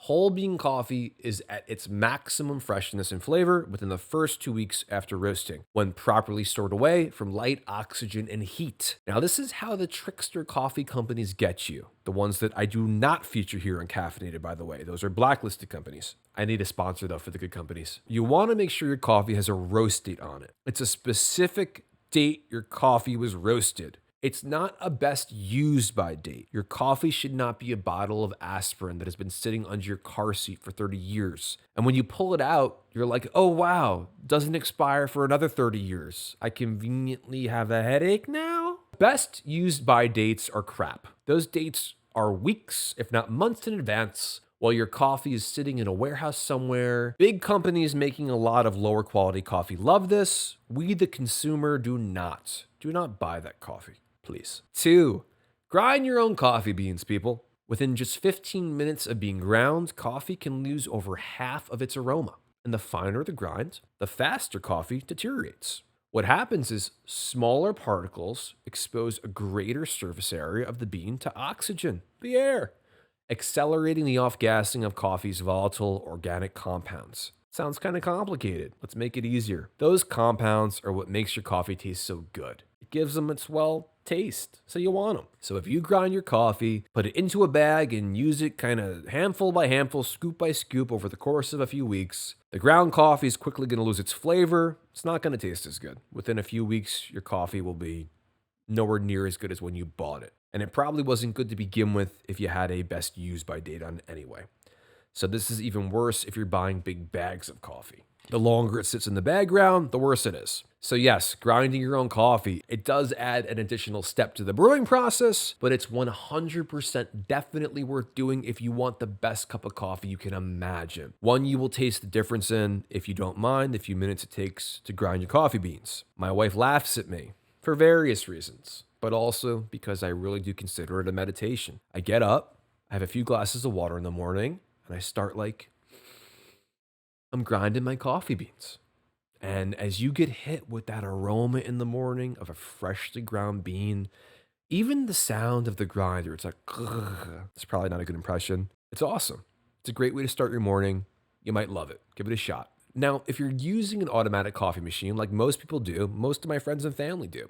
Whole bean coffee is at its maximum freshness and flavor within the first 2 weeks after roasting, when properly stored away from light oxygen and heat. Now, this is how the trickster coffee companies get you. The ones that I do not feature here on Caffeinated, by the way. Those are blacklisted companies. I need a sponsor, though, for the good companies. You want to make sure your coffee has a roast date on it. It's a specific date your coffee was roasted. It's not a best used by date. Your coffee should not be a bottle of aspirin that has been sitting under your car seat for 30 years. And when you pull it out, you're like, oh wow, doesn't expire for another 30 years. I conveniently have a headache now. Best used by dates are crap. Those dates are weeks, if not months in advance, while your coffee is sitting in a warehouse somewhere. Big companies making a lot of lower quality coffee love this. We, the consumer, do not. Do not buy that coffee. Please. 2, grind your own coffee beans, people. Within just 15 minutes of being ground, coffee can lose over half of its aroma. And the finer the grind, the faster coffee deteriorates. What happens is smaller particles expose a greater surface area of the bean to oxygen, the air, accelerating the off-gassing of coffee's volatile organic compounds. Sounds kind of complicated. Let's make it easier. Those compounds are what makes your coffee taste so good. It gives them its, taste, so you want them. So if you grind your coffee, put it into a bag and use it kind of handful by handful, scoop by scoop over the course of a few weeks, the ground coffee is quickly going to lose its flavor. It's not going to taste as good. Within a few weeks, your coffee will be nowhere near as good as when you bought it. And it probably wasn't good to begin with if you had a best used by date on it anyway. So this is even worse if you're buying big bags of coffee. The longer it sits in the bag ground, the worse it is. So yes, grinding your own coffee, it does add an additional step to the brewing process, but it's 100% definitely worth doing if you want the best cup of coffee you can imagine. One you will taste the difference in if you don't mind the few minutes it takes to grind your coffee beans. My wife laughs at me for various reasons, but also because I really do consider it a meditation. I get up, I have a few glasses of water in the morning, and I start I'm grinding my coffee beans. And as you get hit with that aroma in the morning of a freshly ground bean, even the sound of the grinder, it's like, it's probably not a good impression. It's awesome. It's a great way to start your morning. You might love it. Give it a shot. Now, if you're using an automatic coffee machine, like most people do, most of my friends and family do,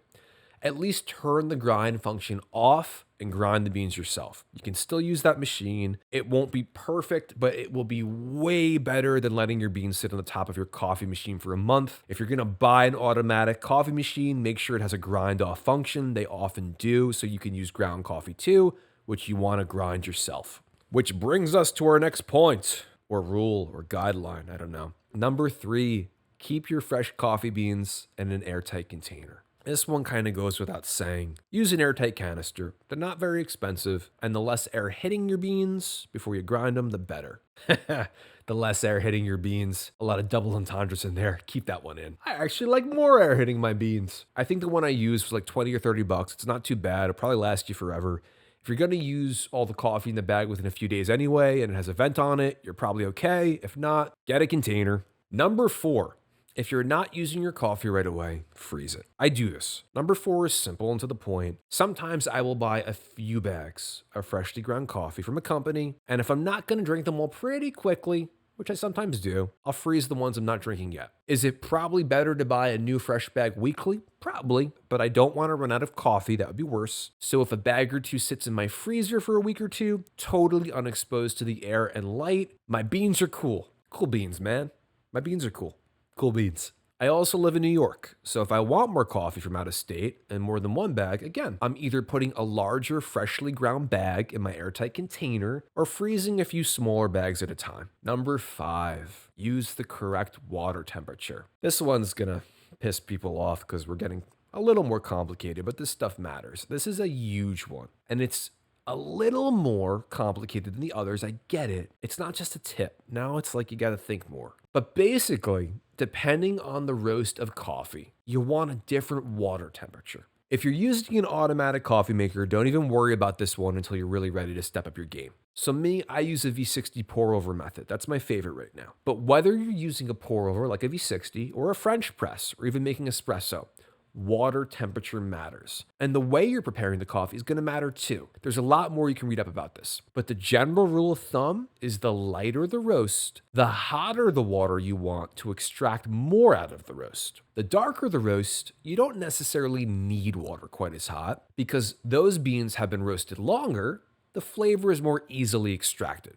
at least turn the grind function off and grind the beans yourself. You can still use that machine. It won't be perfect, but it will be way better than letting your beans sit on the top of your coffee machine for a month. If you're gonna buy an automatic coffee machine, make sure it has a grind off function. They often do, so you can use ground coffee too, which you wanna grind yourself. Which brings us to our next point, or rule, or guideline, I don't know. Number 3, keep your fresh coffee beans in an airtight container. This one kind of goes without saying. Use an airtight canister. They're not very expensive, and the less air hitting your beans before you grind them, the better. The less air hitting your beans. A lot of double entendres in there. Keep that one in. I actually like more air hitting my beans. I think the one I use was like 20 or 30 bucks. It's not too bad. It'll probably last you forever. If you're going to use all the coffee in the bag within a few days anyway, and it has a vent on it, you're probably okay. If not, get a container. Number 4. If you're not using your coffee right away, freeze it. I do this. Number 4 is simple and to the point. Sometimes I will buy a few bags of freshly ground coffee from a company, and if I'm not going to drink them all pretty quickly, which I sometimes do, I'll freeze the ones I'm not drinking yet. Is it probably better to buy a new fresh bag weekly? Probably, but I don't want to run out of coffee. That would be worse. So if a bag or two sits in my freezer for a week or two, totally unexposed to the air and light, my beans are cool. Cool beans, man. My beans are cool. Cool beans. I also live in New York, so if I want more coffee from out of state and more than one bag, again, I'm either putting a larger freshly ground bag in my airtight container or freezing a few smaller bags at a time. Number 5, use the correct water temperature. This one's gonna piss people off because we're getting a little more complicated, but this stuff matters. This is a huge one, and it's a little more complicated than the others. I get it. It's not just a tip. Now it's like you got to think more. But basically, depending on the roast of coffee, you want a different water temperature. If you're using an automatic coffee maker, don't even worry about this one until you're really ready to step up your game. So me, I use a V60 pour over method. That's my favorite right now. But whether you're using a pour over like a V60 or a French press or even making espresso, water temperature matters. And the way you're preparing the coffee is going to matter too. There's a lot more you can read up about this. But the general rule of thumb is the lighter the roast, the hotter the water you want to extract more out of the roast. The darker the roast, you don't necessarily need water quite as hot because those beans have been roasted longer, the flavor is more easily extracted.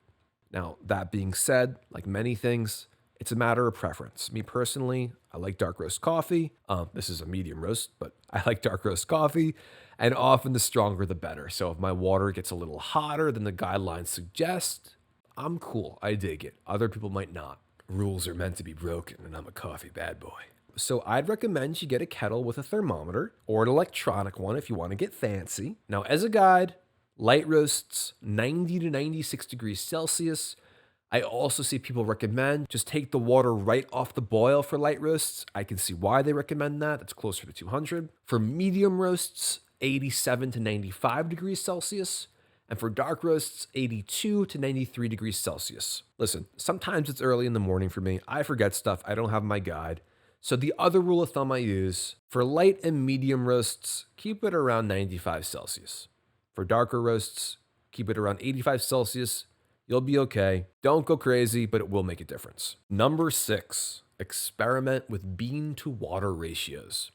Now, that being said, like many things, it's a matter of preference. Me personally, I like dark roast coffee. This is a medium roast, but I like dark roast coffee, and often the stronger the better. So if my water gets a little hotter than the guidelines suggest, I'm cool. I dig it. Other people might not. Rules are meant to be broken, and I'm a coffee bad boy. So I'd recommend you get a kettle with a thermometer or an electronic one if you want to get fancy. Now, as a guide, light roasts 90 to 96 degrees Celsius. I also see people recommend just take the water right off the boil for light roasts. I can see why they recommend that. That's closer to 200. For medium roasts, 87 to 95 degrees Celsius. And for dark roasts, 82 to 93 degrees Celsius. Listen, sometimes it's early in the morning for me. I forget stuff. I don't have my guide. So the other rule of thumb I use, for light and medium roasts, keep it around 95 Celsius. For darker roasts, keep it around 85 Celsius. You'll be okay. Don't go crazy, but it will make a difference. Number 6, experiment with bean to water ratios.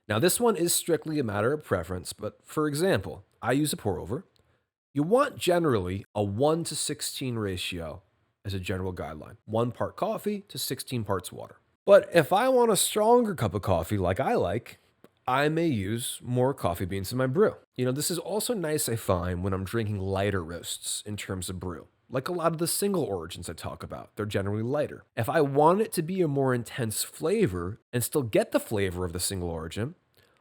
Now, this one is strictly a matter of preference, but for example, I use a pour over. You want generally a 1 to 16 ratio as a general guideline. 1 part coffee to 16 parts water. But if I want a stronger cup of coffee like I like, I may use more coffee beans in my brew. This is also nice, I find, when I'm drinking lighter roasts in terms of brew. Like a lot of the single origins I talk about, they're generally lighter. If I want it to be a more intense flavor and still get the flavor of the single origin,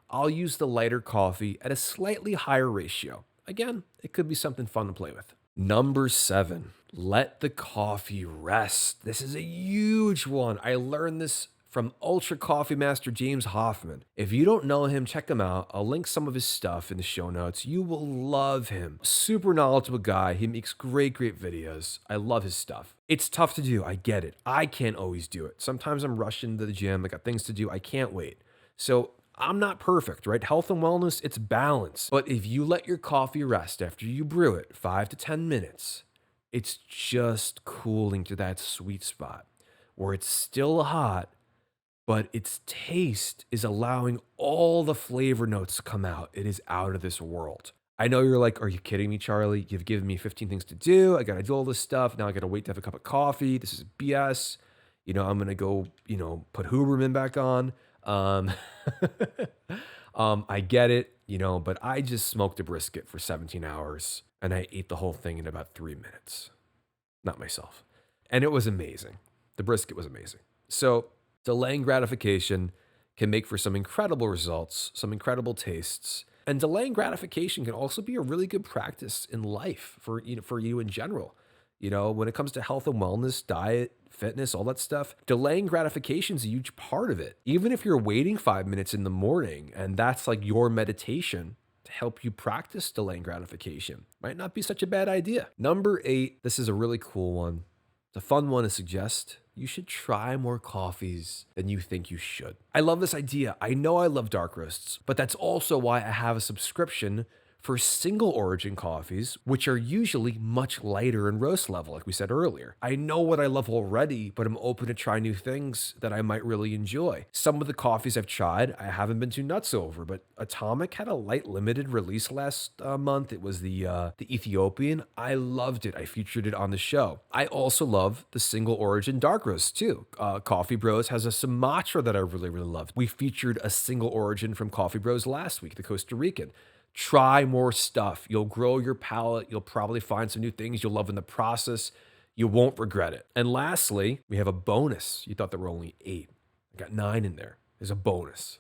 I'll use the lighter coffee at a slightly higher ratio. Again, it could be something fun to play with. Number 7, let the coffee rest. This is a huge one. I learned this from Ultra Coffee Master James Hoffman. If you don't know him, check him out. I'll link some of his stuff in the show notes. You will love him. Super knowledgeable guy. He makes great videos. I love his stuff. It's tough to do. I get it. I can't always do it. Sometimes I'm rushing to the gym. I got things to do. I can't wait. So I'm not perfect, right? Health and wellness, it's balance. But if you let your coffee rest after you brew it 5 to 10 minutes, it's just cooling to that sweet spot where it's still hot, but its taste is allowing all the flavor notes to come out. It is out of this world. I know you're like, are you kidding me, Charlie? You've given me 15 things to do. I got to do all this stuff. Now I got to wait to have a cup of coffee. This is BS. I'm going to go, put Huberman back on. I get it, but I just smoked a brisket for 17 hours and I ate the whole thing in about 3 minutes. Not myself. And it was amazing. The brisket was amazing. So delaying gratification can make for some incredible results, some incredible tastes. And delaying gratification can also be a really good practice in life for you in general. When it comes to health and wellness, diet, fitness, all that stuff, delaying gratification is a huge part of it. Even if you're waiting 5 minutes in the morning and that's like your meditation to help you practice delaying gratification, might not be such a bad idea. Number 8, this is a really cool one. It's a fun one to suggest. You should try more coffees than you think you should. I love this idea. I know I love dark roasts, but that's also why I have a subscription for single origin coffees, which are usually much lighter in roast level, like we said earlier. I know what I love already, but I'm open to try new things that I might really enjoy. Some of the coffees I've tried, I haven't been too nuts over, but Atomic had a light limited release last month. It was the Ethiopian. I loved it. I featured it on the show. I also love the single origin dark roast too. Coffee Bros has a Sumatra that I really loved. We featured a single origin from Coffee Bros last week, the Costa Rican. Try more stuff. You'll grow your palate. You'll probably find some new things you'll love in the process. You won't regret it. And lastly, we have a bonus. You thought there were only 8. I got 9 in there. There's a bonus.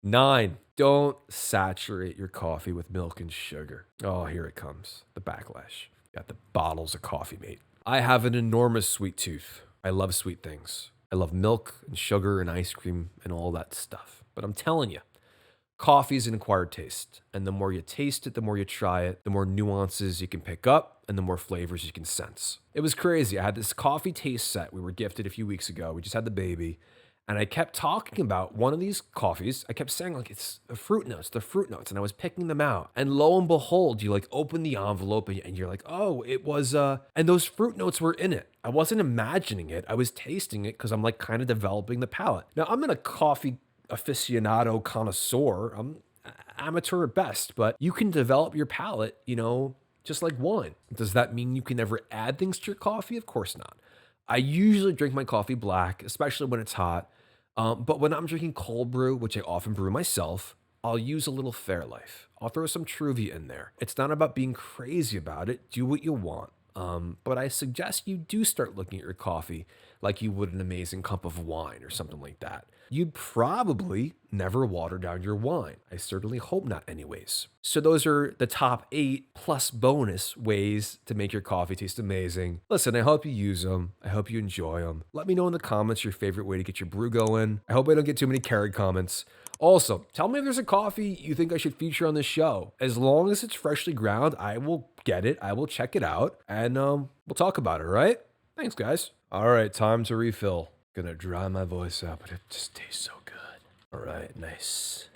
9, don't saturate your coffee with milk and sugar. Oh, here it comes. The backlash. Got the bottles of coffee, mate. I have an enormous sweet tooth. I love sweet things. I love milk and sugar and ice cream and all that stuff. But I'm telling you, Coffee is an acquired taste, and the more you taste it, the more you try it, the more nuances you can pick up, and the more flavors you can sense. It was crazy. I had this coffee taste set we were gifted a few weeks ago. We just had the baby, and I kept talking about one of these coffees. I kept saying, like, it's the fruit notes, the fruit notes, and I was picking them out. And lo and behold, you like open the envelope and you're like, oh, it was, and those fruit notes were in it. I wasn't imagining it. I was tasting it because I'm like kind of developing the palate. Now, I'm in a coffee aficionado connoisseur. I'm amateur at best, but you can develop your palate, just like wine. Does that mean you can never add things to your coffee? Of course not. I usually drink my coffee black, especially when it's hot. But when I'm drinking cold brew, which I often brew myself, I'll use a little Fairlife. I'll throw some Truvia in there. It's not about being crazy about it. Do what you want. But I suggest you do start looking at your coffee like you would an amazing cup of wine or something like that. You'd probably never water down your wine. I certainly hope not anyways. So those are the top 8 plus bonus ways to make your coffee taste amazing. Listen, I hope you use them. I hope you enjoy them. Let me know in the comments your favorite way to get your brew going. I hope I don't get too many carried comments. Also, tell me if there's a coffee you think I should feature on this show. As long as it's freshly ground, I will get it. I will check it out and we'll talk about it, all right? Thanks, guys. All right, time to refill. Gonna dry my voice out, but it just tastes so good. All right, nice.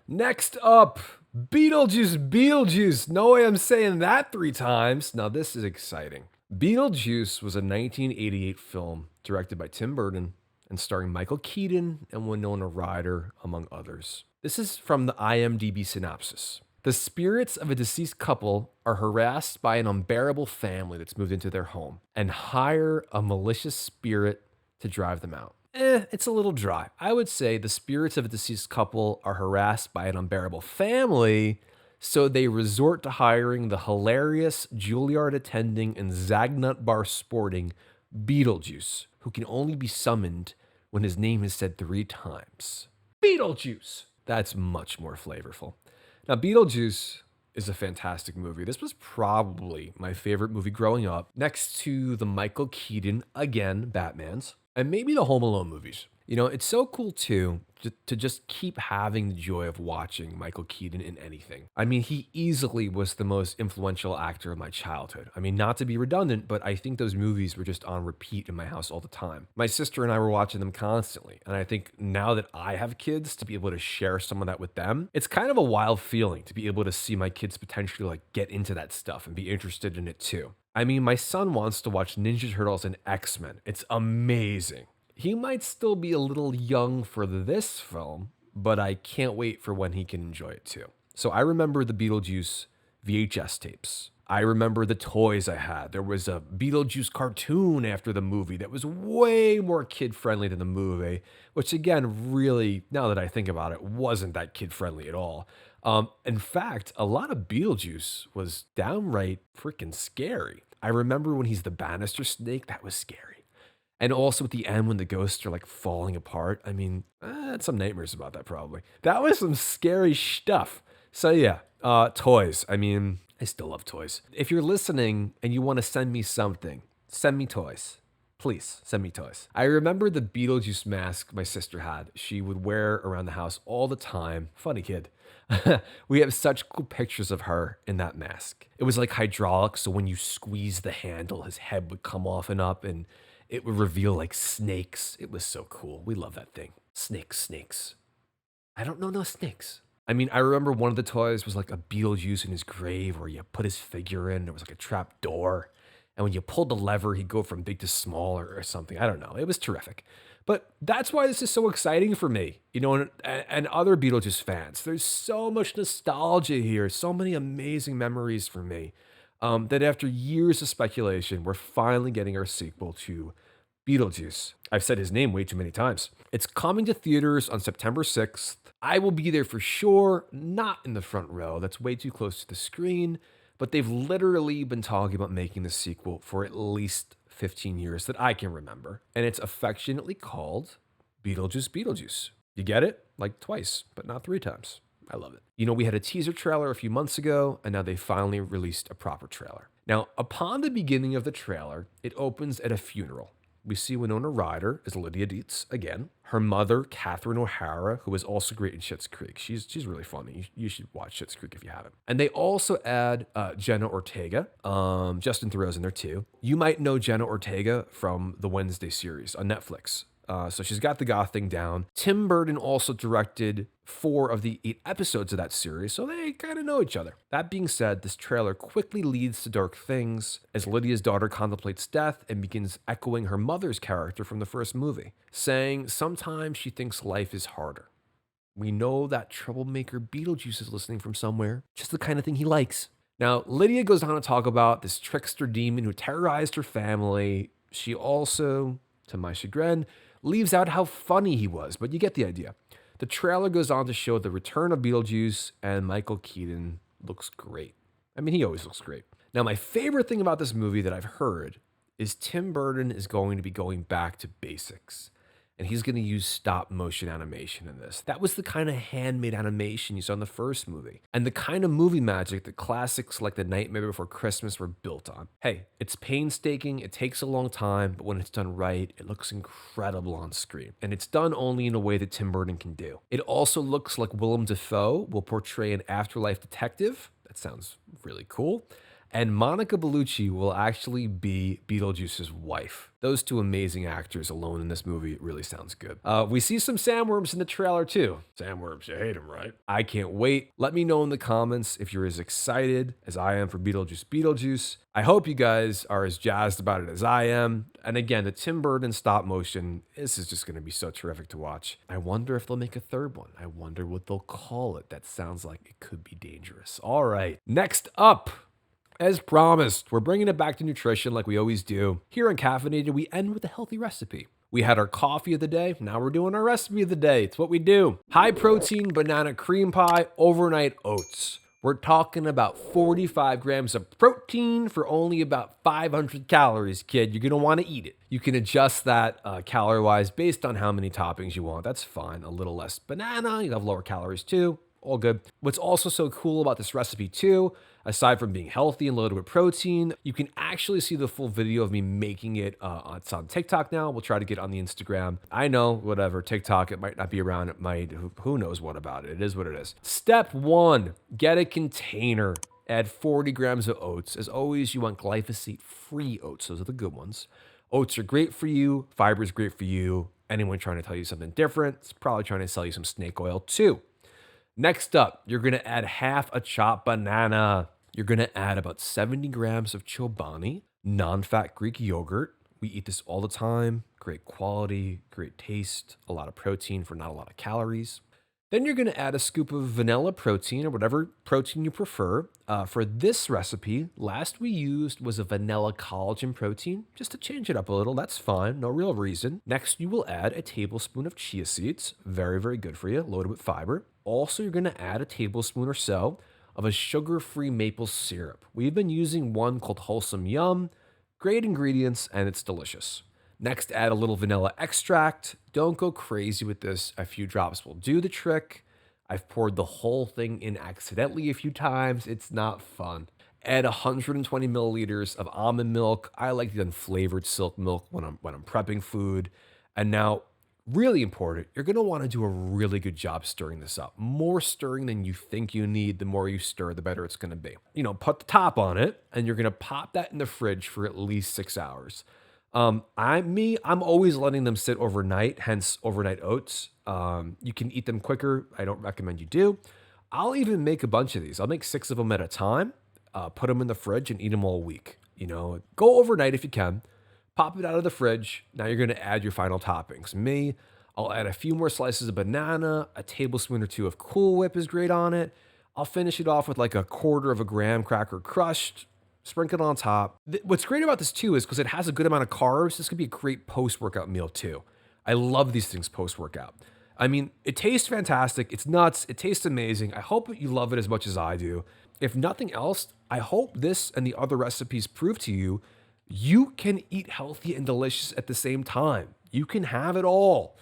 Next up, Beetlejuice. No way I'm saying that 3 times. Now, this is exciting. Beetlejuice was a 1988 film directed by Tim Burton and starring Michael Keaton and Winona Ryder, among others. This is from the IMDb synopsis. The spirits of a deceased couple are harassed by an unbearable family that's moved into their home and hire a malicious spirit to drive them out. It's a little dry. I would say the spirits of a deceased couple are harassed by an unbearable family, so they resort to hiring the hilarious Juilliard attending and Zagnut bar sporting Beetlejuice, who can only be summoned when his name is said 3 times. Beetlejuice! That's much more flavorful. Now, Beetlejuice is a fantastic movie. This was probably my favorite movie growing up, next to the Michael Keaton, again, Batmans, and maybe the Home Alone movies. It's so cool, too, to just keep having the joy of watching Michael Keaton in anything. I mean, he easily was the most influential actor of my childhood. I mean, not to be redundant, but I think those movies were just on repeat in my house all the time. My sister and I were watching them constantly, and I think now that I have kids, to be able to share some of that with them, it's kind of a wild feeling to be able to see my kids potentially like get into that stuff and be interested in it too. I mean, my son wants to watch Ninja Turtles and X-Men. It's amazing. He might still be a little young for this film, but I can't wait for when he can enjoy it too. So I remember the Beetlejuice VHS tapes. I remember the toys I had. There was a Beetlejuice cartoon after the movie that was way more kid-friendly than the movie, which again, really, now that I think about it, wasn't that kid-friendly at all. In fact, a lot of Beetlejuice was downright freaking scary. I remember when he's the banister snake, that was scary. And also at the end when the ghosts are like falling apart. I mean, I had some nightmares about that probably. That was some scary stuff. So yeah, toys. I mean, I still love toys. If you're listening and you want to send me something, send me toys. Please send me toys. I remember the Beetlejuice mask my sister had. She would wear around the house all the time. Funny kid. We have such cool pictures of her in that mask. It was like hydraulic, so when you squeeze the handle, his head would come off and up and it would reveal like snakes. It was so cool. We love that thing. Snakes. I don't know no snakes. I mean, I remember one of the toys was like a Beetlejuice in his grave where you put his figure in. There was like a trap door. And when you pulled the lever, he'd go from big to small or something. I don't know. It was terrific. But that's why this is so exciting for me, and other Beetlejuice fans. There's so much nostalgia here, so many amazing memories for me. That after years of speculation, we're finally getting our sequel to Beetlejuice. I've said his name way too many times. It's coming to theaters on September 6th. I will be there for sure, not in the front row. That's way too close to the screen. But they've literally been talking about making the sequel for at least 15 years that I can remember. And it's affectionately called Beetlejuice. You get it? Like twice, but not 3 times. I love it. We had a teaser trailer a few months ago, and now they finally released a proper trailer. Now, upon the beginning of the trailer, it opens at a funeral. We see Winona Ryder as Lydia Dietz again. Her mother, Catherine O'Hara, who is also great in Schitt's Creek. She's really funny. You should watch Schitt's Creek if you haven't. And they also add Jenna Ortega. Justin Theroux's in there too. You might know Jenna Ortega from the Wednesday series on Netflix. So she's got the goth thing down. Tim Burton also directed 4 of the 8 episodes of that series, so they kind of know each other. That being said, this trailer quickly leads to dark things as Lydia's daughter contemplates death and begins echoing her mother's character from the first movie, saying sometimes she thinks life is harder. We know that troublemaker Beetlejuice is listening from somewhere, just the kind of thing he likes. Now, Lydia goes on to talk about this trickster demon who terrorized her family. She also, to my chagrin, leaves out how funny he was, but you get the idea. The trailer goes on to show the return of Beetlejuice, and Michael Keaton looks great. I mean, he always looks great. Now, my favorite thing about this movie that I've heard is Tim Burton is going to be going back to basics. And he's going to use stop motion animation in this. That was the kind of handmade animation you saw in the first movie. And the kind of movie magic that classics like The Nightmare Before Christmas were built on. Hey, it's painstaking, it takes a long time, but when it's done right, it looks incredible on screen. And it's done only in a way that Tim Burton can do. It also looks like Willem Dafoe will portray an afterlife detective. That sounds really cool. And Monica Bellucci will actually be Beetlejuice's wife. Those 2 amazing actors alone in this movie really sounds good. We see some sandworms in the trailer too. Sandworms, you hate them, right? I can't wait. Let me know in the comments if you're as excited as I am for Beetlejuice Beetlejuice. I hope you guys are as jazzed about it as I am. And again, the Tim Burton stop motion, this is just gonna be so terrific to watch. I wonder if they'll make a 3rd one. I wonder what they'll call it. That sounds like it could be dangerous. All right, next up. As promised, we're bringing it back to nutrition like we always do. Here on Caffeinated, we end with a healthy recipe. We had our coffee of the day, now we're doing our recipe of the day. It's what we do. High protein banana cream pie, overnight oats. We're talking about 45 grams of protein for only about 500 calories, kid. You're gonna wanna eat it. You can adjust that calorie-wise based on how many toppings you want. That's fine. A little less banana, you have lower calories too. All good. What's also so cool about this recipe too, aside from being healthy and loaded with protein, you can actually see the full video of me making it. It's on TikTok now. We'll try to get on the Instagram. I know, whatever, TikTok, it might not be around. It might, who knows what about it. It is what it is. Step 1, get a container. Add 40 grams of oats. As always, you want glyphosate-free oats. Those are the good ones. Oats are great for you. Fiber is great for you. Anyone trying to tell you something different is probably trying to sell you some snake oil too. Next up, you're going to add half a chopped banana. You're going to add about 70 grams of Chobani, non-fat Greek yogurt. We eat this all the time. Great quality, great taste, a lot of protein for not a lot of calories. Then you're going to add a scoop of vanilla protein or whatever protein you prefer. For this recipe, last we used was a vanilla collagen protein, just to change it up a little. That's fine, no real reason. Next, you will add a tablespoon of chia seeds. Very, very good for you, loaded with fiber. Also, you're going to add a tablespoon or so of a sugar-free maple syrup. We've been using one called Wholesome Yum. Great ingredients, and it's delicious. Next, add a little vanilla extract. Don't go crazy with this. A few drops will do the trick. I've poured the whole thing in accidentally a few times. It's not fun. Add 120 milliliters of almond milk. I like the unflavored silk milk when I'm prepping food. And now, really important, you're going to want to do a really good job stirring this up. More stirring than you think you need. The more you stir, the better it's going to be. Put the top on it, and you're going to pop that in the fridge for at least 6 hours. I'm always letting them sit overnight, hence overnight oats. You can eat them quicker. I don't recommend you do. I'll even make a bunch of these. I'll make 6 of them at a time, put them in the fridge and eat them all week. Go overnight if you can. Pop it out of the fridge. Now you're going to add your final toppings. I'll add a few more slices of banana. A tablespoon or 2 of Cool Whip is great on it. I'll finish it off with like a 1/4 of a graham cracker crushed. Sprinkle it on top. What's great about this too is because it has a good amount of carbs, this could be a great post-workout meal too. I love these things post-workout. I mean, it tastes fantastic. It's nuts. It tastes amazing. I hope you love it as much as I do. If nothing else, I hope this and the other recipes prove to you, you can eat healthy and delicious at the same time. You can have it all.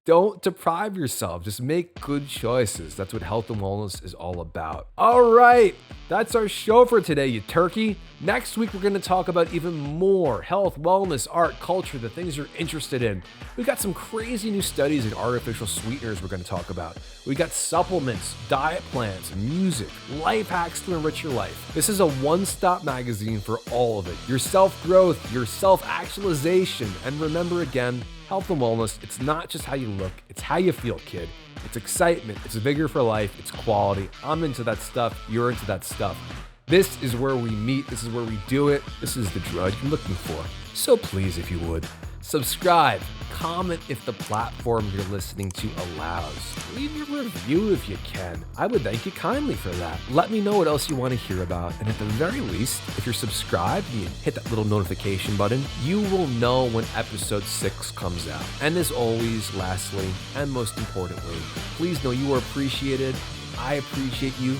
Don't deprive yourself. Just make good choices. That's what health and wellness is all about. All right, that's our show for today, you turkey. Next week, we're going to talk about even more health, wellness, art, culture, the things you're interested in. We've got some crazy new studies in artificial sweeteners we're going to talk about. We got supplements, diet plans, music, life hacks to enrich your life. This is a one-stop magazine for all of it. Your self-growth, your self-actualization, and remember again, health and wellness, it's not just how you look, it's how you feel, kid. It's excitement, it's vigor for life, it's quality. I'm into that stuff, you're into that stuff. This is where we meet, this is where we do it, this is the drug you're looking for. So please, if you would, subscribe, comment if the platform you're listening to allows. Leave your review if you can. I would thank you kindly for that. Let me know what else you want to hear about. And at the very least, if you're subscribed and you hit that little notification button, you will know when episode 6 comes out. And as always, lastly, and most importantly, please know you are appreciated. I appreciate you.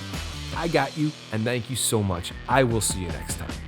I got you. And thank you so much. I will see you next time.